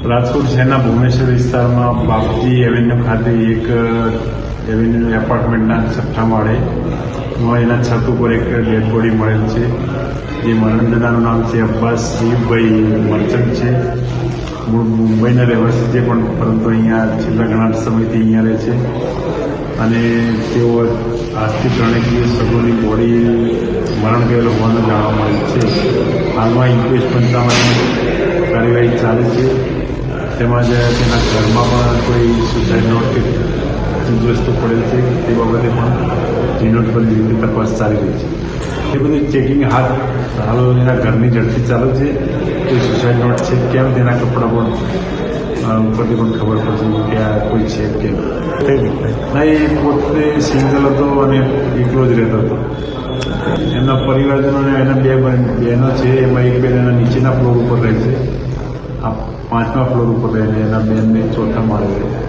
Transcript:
રાજકોટ શહેરના ભુવનેશ્વર વિસ્તારમાં બાપજી એવન્યુ ખાતે એક એવન્યુ એપાર્ટમેન્ટના 6ઠ્ઠા માળે એના છત ઉપર એક ડેડ બોડી મળેલ છે. જે મરણજનાનું નામ છે અબ્બાસ જીવભાઈ મર્ચન્ટ છે. મૂળ મુંબઈના રહેવાસી છે, પણ પરંતુ અહીંયા છેલ્લા ઘણા સમયથી અહીંયા રહે છે. અને તેઓ આજથી 3 દિવસ અગાઉની બોડી મરણ ગયેલો હોવાનું જાણવા મળેલ છે. હાલમાં ઇન્ક્વેસ્ટ પંચાવનની કાર્યવાહી ચાલે છે. તેમજ તેના ઘરમાં પણ કોઈ સુસાઇડ નોટ કે ચીજવસ્તુ પડેલ છે તે બાબતે પણ જીનોટ પર રીતે તપાસ ચાલી રહી છે. એ બધું ચેકિંગ હાથ હાલ એના ઘરની ઝડપી ચાલુ છે. કોઈ સુસાઇડ નોટ છે કેમ, તેના કપડાં પણ ઉપરથી પણ ખબર પડશે કે આ કોઈ છે કેમ. ના, એ પોતે સિંગલ હતો અને એકલો જ રહેતો હતો. એમના પરિવારજનોને એના 2 બહેનો છે, એમાં એક બેન એના નીચેના ફ્લોર ઉપર રહે છે, આ 5મા ફ્લોર ઉપર રહે છે, એના બેનને 4થા માળે રહે છે.